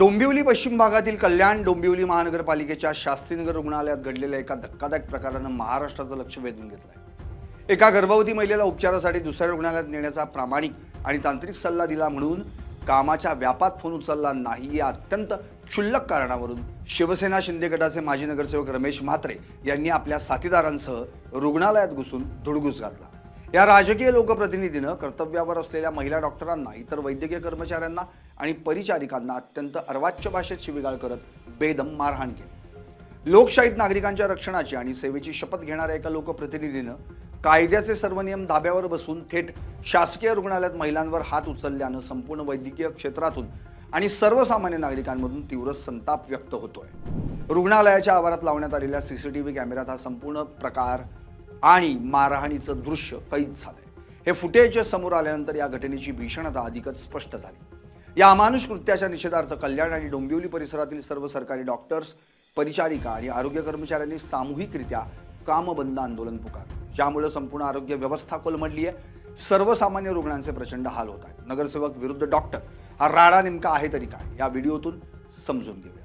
डोंबिवली पश्चिम भागातील कल्याण डोंबिवली महानगरपालिकेच्या शास्त्रीनगर रुग्णालयात घडलेल्या एका धक्कादायक प्रकाराने महाराष्ट्राचं लक्ष वेधून घेतलंय। एका गर्भवती महिलेला उपचारासाठी दुसऱ्या रुग्णालयात नेण्याचा प्रामाणिक आणि तांत्रिक सल्ला दिला म्हणून कामाच्या व्यापात फोन उचलला नाही या अत्यंत क्षुल्लक कारणावरून शिवसेना शिंदे गटाचे माजी नगरसेवक रमेश म्हात्रे यांनी आपल्या साथीदारांसह रुग्णालयात घुसून धुडगूस घातला। या राजकीय लोकप्रतिनिधीनं कर्तव्यावर असलेल्या महिला डॉक्टरांना, इतर वैद्यकीय कर्मचाऱ्यांना आणि परिचारिकांना अत्यंत अर्वाच्य भाषेत शिवीगाळ करत बेदम मारहाण केली। लोकशाहीत नागरिकांच्या रक्षणाची आणि सेवेची शपथ घेणाऱ्या एका लोकप्रतिनिधीनं कायद्याचे सर्व नियम धाब्यावर बसून थेट शासकीय रुग्णालयात महिलांवर हात उचलल्यानं संपूर्ण वैद्यकीय क्षेत्रातून आणि सर्वसामान्य नागरिकांमधून तीव्र संताप व्यक्त होतोय। रुग्णालयाच्या आवारात लावण्यात आलेल्या सीसीटीव्ही कॅमेऱ्यात हा संपूर्ण प्रकार आणि मारहाणीचं दृश्य कैद झालंय। हे फुटेज समोर आल्यानंतर या घटनेची भीषणता अधिकच स्पष्ट झाली। या अमानुष कृत्याच्या निषेधार्थ कल्याण आणि डोंबिवली परिसरातील सर्व सरकारी डॉक्टर्स, परिचारिका आणि आरोग्य कर्मचाऱ्यांनी सामूहिकरित्या कामबंद आंदोलन पुकारलं, ज्यामुळे संपूर्ण आरोग्य व्यवस्था कोलमडली आहे। सर्वसामान्य रुग्णांचे प्रचंड हाल होत आहेत। नगरसेवक विरुद्ध डॉक्टर हा राडा नेमका आहे तरी काय, या व्हिडिओतून समजून घेऊया।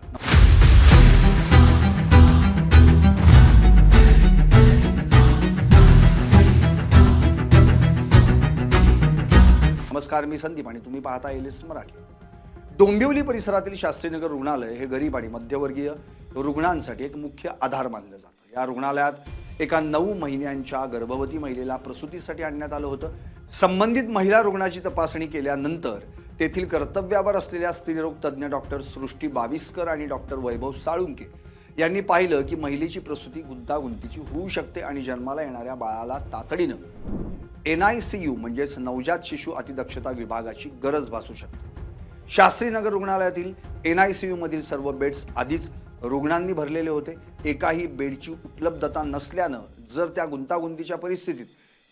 नमस्कार, मी संदीप आणि तुम्ही पाहता एलिस मराठी। डोंबिवली परिसरातील शास्त्रीनगर रुग्णालय हे गरीब आणि मध्यवर्गीय रुग्णांसाठी एक मुख्य आधार मानलं जातं। या रुग्णालयात एका 9 महिन्यांच्या गर्भवती महिलेला प्रसूतीसाठी आणण्यात आलं होतं। संबंधित महिला रुग्णाची तपासणी केल्यानंतर तेथील कर्तव्यावर असलेल्या स्त्रीरोग तज्ज्ञ डॉक्टर सृष्टी बाविस्कर आणि डॉक्टर वैभव साळुंके यांनी पाहिलं की महिलेची प्रसूती गुंतागुंतीची होऊ शकते आणि जन्माला येणाऱ्या बाळाला तातडीनं NICU म्हणजेच नवजात शिशु अतिदक्षता विभागाची गरज भासू शकते। शास्त्रीनगर रुग्णालयातील NICU मधील सर्व बेड्स आधीच रुग्णांनी भरलेले होते। एकाही बेडची उपलब्धता नसल्यानं जर त्या गुंतागुंतीच्या परिस्थितीत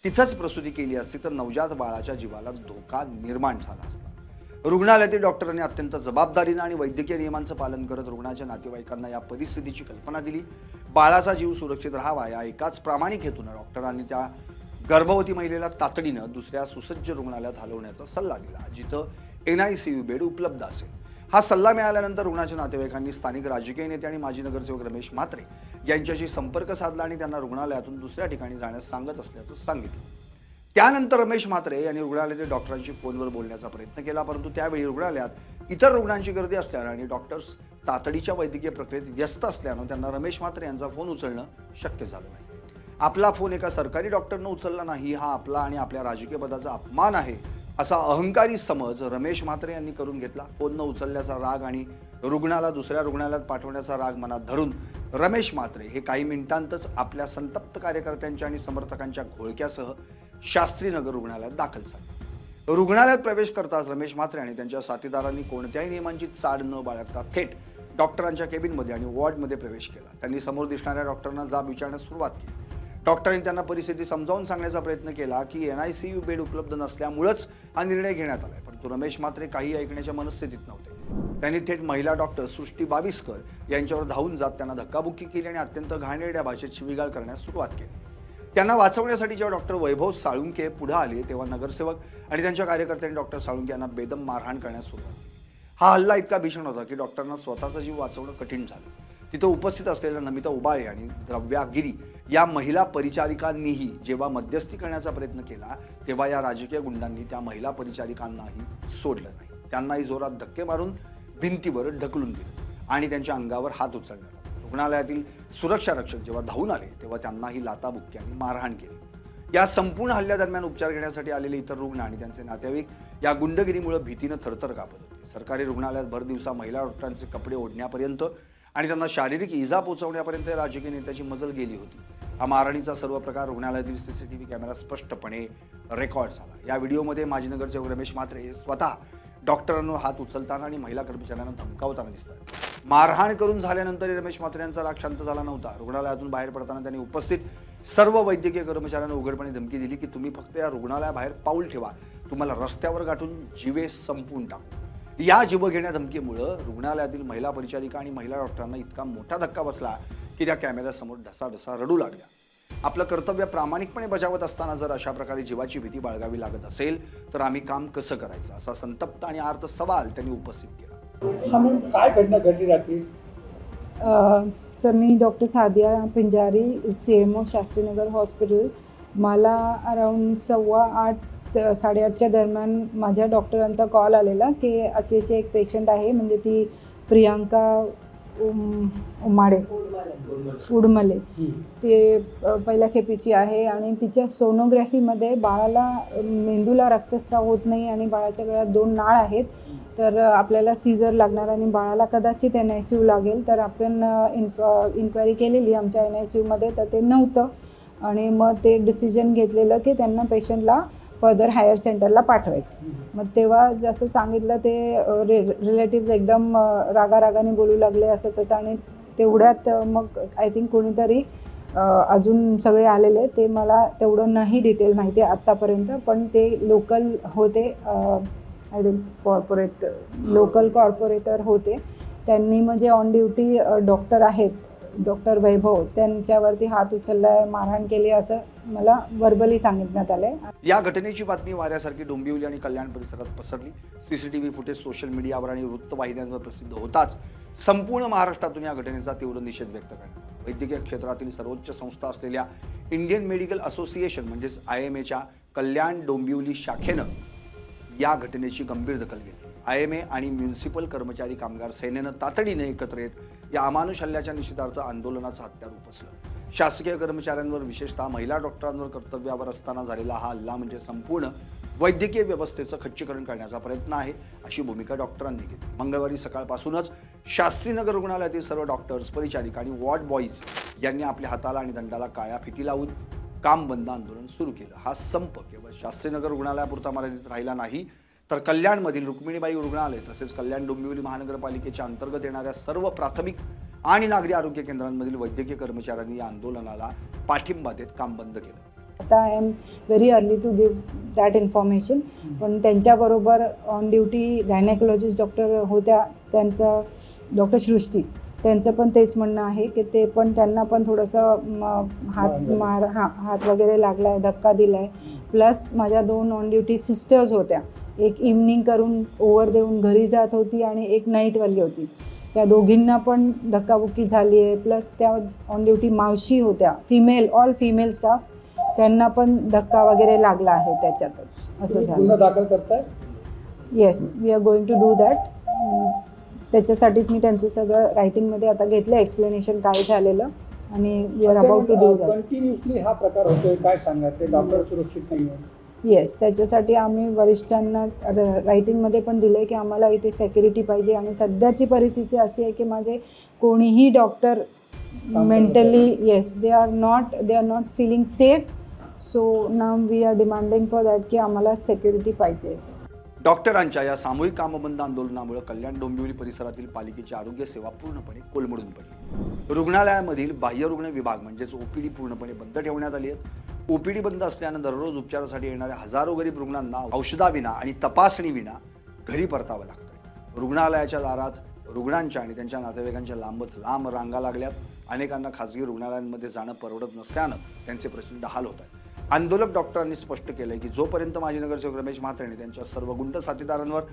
तिथंच प्रसूती केली असती तर नवजात बाळाच्या जीवाला धोका निर्माण झाला असता। रुग्णालयातील डॉक्टरांनी अत्यंत जबाबदारीने आणि वैद्यकीय नियमांचं पालन करत रुग्णाच्या नातेवाईकांना या परिस्थितीची कल्पना दिली। बाळाचा जीव सुरक्षित राहावा या एकाच प्रामाणिक हेतूनं डॉक्टरांनी त्या गर्भवती महिलेला तातडीनं दुसऱ्या सुसज्ज रुग्णालयात हलवण्याचा सल्ला दिला, जिथं NICU बेड उपलब्ध असेल। हा सल्ला मिळाल्यानंतर रुग्णाच्या नातेवाईकांनी स्थानिक राजकीय नेते आणि माजी नगरसेवक रमेश म्हात्रे यांच्याशी संपर्क साधला आणि त्यांना रुग्णालयातून दुसऱ्या ठिकाणी जाण्यास सांगत असल्याचं सांगितलं। त्यानंतर रमेश म्हात्रे यांनी रुग्णालयातील डॉक्टरांशी फोनवर बोलण्याचा प्रयत्न केला, परंतु त्यावेळी रुग्णालयात इतर रुग्णांची गर्दी असल्यानं आणि डॉक्टर्स तातडीच्या वैद्यकीय प्रक्रियेत व्यस्त असल्यानं त्यांना रमेश म्हात्रे यांचा फोन उचलणं शक्य झालं नाही। आपला फोन एका सरकारी डॉक्टरनं उचलला नाही हा आपला आणि आपल्या राजकीय पदाचा अपमान आहे असा अहंकारी समज रमेश म्हात्रे यांनी करून घेतला। फोन न उचलल्याचा राग आणि रुग्णाला दुसऱ्या रुग्णालयात पाठवण्याचा राग मनात धरून रमेश म्हात्रे हे काही मिनिटांतच आपल्या संतप्त कार्यकर्त्यांच्या आणि समर्थकांच्या घोळक्यासह शास्त्रीनगर रुग्णालयात दाखल झाले। रुग्णालयात प्रवेश करताच रमेश म्हात्रे आणि त्यांच्या साथीदारांनी कोणत्याही नियमांची चाड न बाळगता थेट डॉक्टरांच्या केबिनमध्ये आणि वॉर्डमध्ये प्रवेश केला। त्यांनी समोर दिसणाऱ्या डॉक्टरांना जाब विचारण्यास सुरुवात केली। डॉक्टरांनी त्यांना परिस्थिती समजावून सांगण्याचा प्रयत्न केला की NICU बेड उपलब्ध नसल्यामुळेच हा निर्णय घेण्यात आलाय, परंतु रमेश म्हात्रे काही ऐकण्याच्या मनस्थितीत नव्हते। त्यांनी थेट महिला डॉक्टर सृष्टी बाविस्कर यांच्यावर धावून जात त्यांना धक्काबुक्की केली आणि अत्यंत घाणेरड्या भाषेत शिवीगाळ करण्यास सुरुवात केली। त्यांना वाचवण्यासाठी जेव्हा डॉक्टर वैभव साळुंके पुढे आले तेव्हा नगरसेवक आणि त्यांच्या कार्यकर्त्यांनी डॉक्टर साळुंके यांना बेदम मारहाण करण्यास सुरुवात केली। हा हल्ला इतका भीषण होता की डॉक्टरांना स्वतःचा जीव वाचवणं कठीण झालं। तिथं उपस्थित असलेल्या नमिता उबाळे आणि द्रव्या गिरी या महिला परिचारिकांनीही जेव्हा मध्यस्थी करण्याचा प्रयत्न केला तेव्हा या राजकीय गुंडांनी त्या महिला परिचारिकांनाही सोडलं नाही। त्यांनाही जोरात धक्के मारून भिंतीवर ढकलून दिलं आणि त्यांच्या अंगावर हात उचलण्यात आला। रुग्णालयातील सुरक्षा रक्षक जेव्हा धावून आले तेव्हा त्यांनाही लाताबुक्क्यांनी मारहाण केली। या संपूर्ण हल्ल्यादरम्यान उपचार घेण्यासाठी आलेले इतर रुग्ण आणि त्यांचे नातेवाईक या गुंडगिरीमुळे भीतीनं थरथर कापत होते। सरकारी रुग्णालयात भर दिवसा महिला डॉक्टरांचे कपडे ओढण्यापर्यंत आणि त्यांना शारीरिक इजा पोहोचवण्यापर्यंत राजकीय नेत्याची मजल गेली होती। हा मारहाणीचा सर्व प्रकार रुग्णालयातील CCTV कॅमेरा स्पष्टपणे रेकॉर्ड झाला। या व्हिडिओमध्ये माजी नगरसेवक रमेश म्हात्रे स्वतः डॉक्टरांवर हात उचलताना आणि महिला कर्मचाऱ्यांना धमकावताना दिसतात। मारहाण करून झाल्यानंतर रमेश म्हात्रे यांचा राग शांत झाला नव्हता। रुग्णालयातून बाहेर पडताना त्यांनी उपस्थित सर्व वैद्यकीय कर्मचाऱ्यांना उघडपणे धमकी दिली की तुम्ही फक्त या रुग्णालयाबाहेर पाऊल ठेवा, तुम्हाला रस्त्यावर गाठून जीवे संपवून टाकू। या जीवघेण्या धमकीमुळे रुग्णालयातील महिला परिचारिका आणि महिला डॉक्टरांना इतका मोठा धक्का बसला की त्या कॅमेऱ्यासमोर ढसाढसा रडू लागल्या। आपलं कर्तव्य प्रामाणिकपणे बजावत असताना जर अशा प्रकारे जीवाची भीती बाळगावी लागत असेल तर आम्ही काम कसं करायचं असा संतप्त आणि आर्त सवाल त्यांनी उपस्थित केला। मॅम काय घटना घडली रात्री? सर मी doctor Sadiya Pinjari CMO Shastrinagar hospital. मला अराऊंड 7:15 साडेआठच्या दरम्यान माझ्या डॉक्टरांचा कॉल आलेला की अशी एक पेशंट आहे, म्हणजे ती प्रियांका उडमले ते पहिल्या खेपेची आहे आणि तिच्या सोनोग्राफीमध्ये बाळाला मेंदूला रक्तस्राव होत नाही आणि बाळाच्या गळ्यात 2 नाळ आहेत. तर आपल्याला सीझर लागणार आणि बाळाला कदाचित NICU लागेल. तर आपण इन्क्वायरी केलेली आमच्या NICUमध्ये, तर ते नव्हतं आणि मग ते डिसिजन घेतलेलं की त्यांना पेशंटला फर्दर हायर सेंटरला पाठवायचं. मग तेव्हा जसं सांगितलं ते रिलेटिव्ज एकदम रागारागाने बोलू लागले असं तसं, आणि तेवढ्यात मग आय थिंक कोणीतरी अजून सगळे आलेले, ते मला तेवढं नाही डिटेल माहिती आहे आत्तापर्यंत, पण ते लोकल होते, आय थिंक लोकल कॉर्पोरेटर होते. त्यांनी म्हणजे ऑन ड्युटी डॉक्टर आहेत, डॉक्टर वैभव, त्यांच्यावरती हात उचललाय, मारहाण केली असं मला व्हर्बली सांगितण्यात आलंय. या घटनेची बातमी वाऱ्यासारखी डोंबिवली आणि कल्याण परिसरात पसरली. CCTV फुटेज सोशल मीडियावर आणि वृत्तवाहिन्यांवर प्रसिद्ध होताच संपूर्ण महाराष्ट्रातून या घटनेचा तीव्र निषेध व्यक्त करण्यात आला. वैद्यकीय क्षेत्रातील सर्वोच्च संस्था असलेल्या इंडियन मेडिकल असोसिएशन म्हणजेच IMAच्या कल्याण डोंबिवली शाखेनं या घटनेची गंभीर दखल घेतली. IMA आणि म्युनिसिपल कर्मचारी कामगार सेनेनं तातडीने एकत्र येत या अमानुष हल्ल्याच्या निषेधार्थ आंदोलनाचं हत्यार उपसलं. शासकीय कर्मचाऱ्यांवर, विशेषतः महिला डॉक्टरांवर कर्तव्यावर असताना झालेला हा हल्ला म्हणजे संपूर्ण वैद्यकीय व्यवस्थेचं खच्चीकरण करण्याचा प्रयत्न आहे, अशी भूमिका डॉक्टरांनी घेतली. मंगळवारी सकाळपासूनच शास्त्रीनगर रुग्णालयातील सर्व डॉक्टर्स, परिचारिक आणि वॉर्ड बॉईज यांनी आपल्या हाताला आणि दंडाला काळ्या फिती लावून काम बंद आंदोलन सुरू केलं. हा संप केवळ शास्त्रीनगर रुग्णालयापुरता मर्यादित राहिला नाही, तर कल्याणमधील रुक्मिणीबाई रुग्णालय तसेच कल्याण डोंबिवली महानगरपालिकेच्या अंतर्गत येणाऱ्या सर्व प्राथमिक आणि नागरी आरोग्य केंद्रांमधील वैद्यकीय कर्मचाऱ्यांनी या आंदोलनाला पाठिंबा देत काम बंद केलं. आता I am very early to give that information, पण त्यांच्याबरोबर ऑन ड्युटी गायनेकोलॉजिस्ट डॉक्टर होत्या, त्यांचं डॉक्टर सृष्टी, त्यांचं पण तेच म्हणणं आहे की ते पण त्यांना पण थोडंसं हात वगैरे लागला आहे, धक्का दिला आहे. प्लस माझ्या 2 ऑन ड्युटी सिस्टर्स होत्या, एक इव्हनिंग करून ओव्हर देऊन घरी जात होती आणि एक नाईटवाली होती, त्या दोघींना पण धक्काबुक्की झाली आहे. प्लस त्या ऑन ड्युटी मावशी होत्या, ऑल फिमेल स्टाफ, त्यांना पण धक्का वगैरे लागला आहे त्याच्यातच, असं झालं. दाखल करताय? Yes, we are going to do that. त्याच्यासाठीच मी त्यांचं सगळं रायटिंगमध्ये आता घेतलं एक्सप्लेनेशन काय झालेलं, आणि we are about to do that. Continuously हा प्रकार होतोय, काय सांगा? ते डॉक्टर सुरक्षित नाही आहे. येस, त्याच्यासाठी आम्ही वरिष्ठांना रायटिंगमध्ये पण दिलं आहे की आम्हाला इथे सेक्युरिटी पाहिजे, आणि सध्याची परिस्थिती अशी आहे की माझे कोणीही doctor mentally they are not feeling safe. So now we are demanding for that की आम्हाला सेक्युरिटी पाहिजे. डॉक्टरांच्या या सामूहिक कामबंद आंदोलनामुळे कल्याण डोंबिवली परिसरातील पालिकेची आरोग्य सेवा पूर्णपणे कोलमडून पडली. रुग्णालयामधील बाह्यरुग्ण विभाग म्हणजेच OPD पूर्णपणे बंद ठेवण्यात आली आहेत. OPD बंद असल्यानं दररोज उपचारासाठी येणाऱ्या हजारो गरीब रुग्णांना औषधाविना आणि तपासणीविना घरी परतावं लागतंय. रुग्णालयाच्या दारात रुग्णांच्या आणि त्यांच्या नातेवाईकांच्या लांब रांगा लागल्यात. अनेकांना खासगी रुग्णालयांमध्ये जाणं परवडत नसल्यानं त्यांचे प्रचंड हाल होत आहेत. आंदोलक डॉक्टरांनी स्पष्ट केलंय की जोपर्यंत माजी नगरसेवक रमेश म्हात्रे आणि त्यांच्या सर्व गुंड साथीदारांवर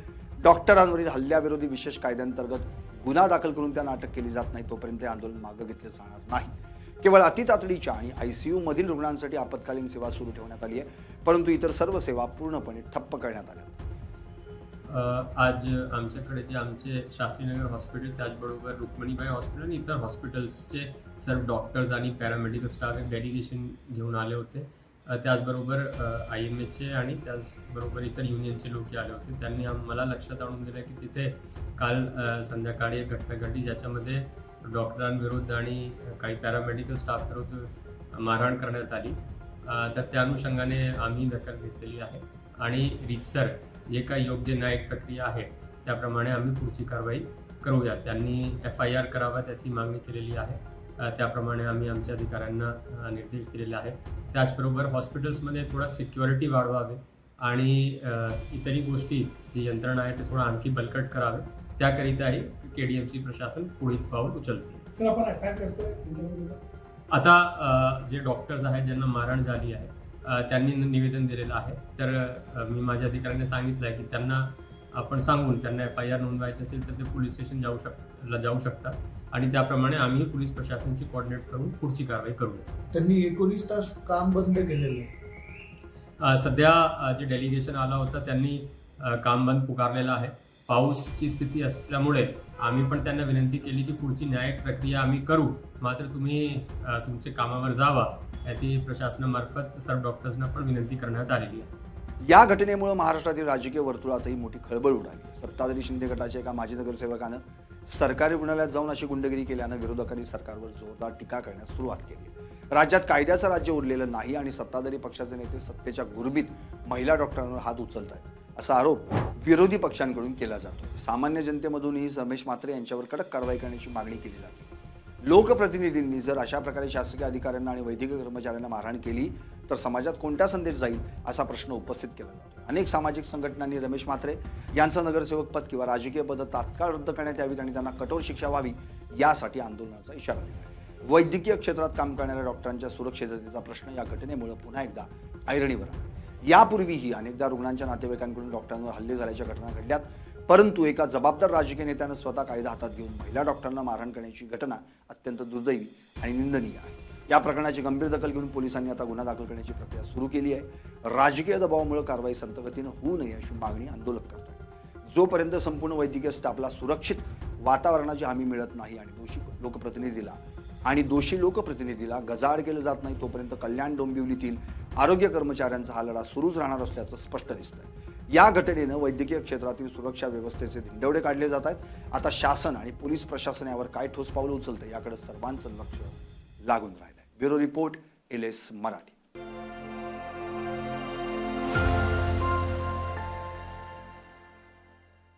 डॉक्टरांवरील हल्ल्याविरोधी विशेष कायद्यांतर्गत गुन्हा दाखल करून त्यांना अटक केली जात नाही, तोपर्यंत हे आंदोलन मागे घेतलं जाणार नाही. केवळ अतितातडीच्या आणि ICU मधील रुग्णांसाठी आपत्कालीन सेवा सुरू ठेवण्यात आली आहे, परंतु इतर सर्व सेवा पूर्णपणे ठप्प करण्यात आल्या. आज आमच्याकडे जे आमचे शास्त्रीनगर हॉस्पिटल, त्याचबरोबर रुक्मिणीबाई हॉस्पिटल आणि इतर हॉस्पिटल्सचे सर्व डॉक्टर्स आणि पॅरामेडिकल स्टाफ एक डेडिकेशन घेऊन आले होते. त्याचबरोबर IMAचे आणि त्याचबरोबर इतर युनियनचे लोक आले होते. त्यांनी मला लक्षात आणून दिलं की तिथे काल संध्याकाळी एक घटना घडली, ज्याच्यामध्ये डॉक्टरांविरुद्ध आणि काही पॅरामेडिकल स्टाफ विरुद्ध मारहाण करण्यात आली. तर त्या अनुषंगाने आम्ही दखल घेतलेली आहे आणि रीतसर जे काही योग्य न्यायिक प्रक्रिया आहे त्याप्रमाणे आम्ही पुढची कारवाई करूया. त्यांनी FIR करावा त्याची मागणी केलेली आहे. त्याप्रमाणे आम्ही आमच्या अधिकाऱ्यांना निर्देश दिलेले आहेत. त्याचबरोबर हॉस्पिटल्समध्ये थोडा सिक्युरिटी वाढवावे आणि इतरही गोष्टी जी यंत्रणा आहे ते थोडं आणखी बलकट करावे, त्याकरिताही KDMC प्रशासन पुढील पाऊल उचलते. तर आपण FIR करतोय. आता जे डॉक्टर्स आहेत ज्यांना मारहाण झाली आहे त्यांनी निवेदन दिलेलं आहे. तर मी माझ्या अधिकाऱ्यांनी सांगितलं आहे की त्यांना आपण सांगून त्यांना FIR नोंदवायची असेल तर ते पोलीस स्टेशन जाऊ शकतात आणि त्याप्रमाणे आम्ही पोलीस प्रशासनाची कोऑर्डिनेट करून पुढची कारवाई करूया. त्यांनी 19 तास काम बंद केलेलं आहे. सध्या जे डेलिगेशन आला होता त्यांनी काम बंद पुकारलेलं आहे. पाऊसची स्थिती असल्यामुळे आम्ही पण त्यांना विनंती केली की पुढची न्यायिक प्रक्रिया आम्ही करू, मात्र तुम्ही तुमच्या कामावर जावा याची प्रशासनामार्फत सर्व डॉक्टर्सना पण विनंती करण्यात आलेली आहे. या घटनेमुळे महाराष्ट्रातील राजकीय वर्तुळातही मोठी खळबळ उडाली. सत्ताधारी शिंदे गटाच्या एका माजी नगरसेवकानं सरकारी रुग्णालयात जाऊन अशी गुंडगिरी केल्यानं विरोधकांनी सरकारवर जोरदार टीका करण्यास सुरुवात केली. राज्यात कायद्याचं राज्य उरलेलं नाही आणि सत्ताधारी पक्षाचे नेते सत्तेच्या गुरबीत महिला डॉक्टरांवर हात उचलत आहेत असा आरोप विरोधी पक्षांकडून केला जातो. सामान्य जनतेमधूनही रमेश म्हात्रे यांच्यावर कडक कारवाई करण्याची मागणी केली जाते. लोकप्रतिनिधींनी जर अशा प्रकारे शासकीय अधिकाऱ्यांना आणि वैद्यकीय कर्मचाऱ्यांना मारहाण केली तर समाजात कोणता संदेश जाईल असा प्रश्न उपस्थित केला जातो. अनेक सामाजिक संघटनांनी रमेश म्हात्रे यांचं नगरसेवक पद किंवा राजकीय पद तात्काळ रद्द करण्यात यावीत आणि त्यांना कठोर शिक्षा व्हावी यासाठी आंदोलनाचा इशारा दिला आहे. वैद्यकीय क्षेत्रात काम करणाऱ्या डॉक्टरांच्या सुरक्षिततेचा प्रश्न या घटनेमुळे पुन्हा एकदा ऐरणीवर आला. यापूर्वीही अनेकदा रुग्णांच्या नातेवाईकांकडून डॉक्टरांवर हल्ले झाल्याच्या घटना घडल्यात, परंतु एका जबाबदार राजकीय नेत्यानं स्वतः कायदा हातात घेऊन महिला डॉक्टरांना मारहाण करण्याची घटना अत्यंत दुर्दैवी आणि निंदनीय आहे. या प्रकरणाची गंभीर दखल घेऊन पोलिसांनी आता गुन्हा दाखल करण्याची प्रक्रिया सुरू केली आहे. राजकीय दबावामुळे कारवाई संतगतीनं होऊ नये अशी मागणी आंदोलक करत आहेत. जोपर्यंत संपूर्ण वैद्यकीय स्टाफला सुरक्षित वातावरणाची हमी मिळत नाही आणि दोषी लोकप्रतिनिधीला गजाआड केलं जात नाही तोपर्यंत कल्याण डोंबिवलीतील आरोग्य कर्मचाऱ्यांचा हा लढा सुरूच राहणार असल्याचं स्पष्ट दिसतंय. या घटनेनं वैद्यकीय क्षेत्रातील सुरक्षा व्यवस्थेचे धिंडवडे काढले जात आहेत. आता शासन आणि पोलीस प्रशासन यावर काय ठोस पावलं उचलतं याकडे सर्वांचं लक्ष लागून राहिलंय. Bureau report LS Marathi.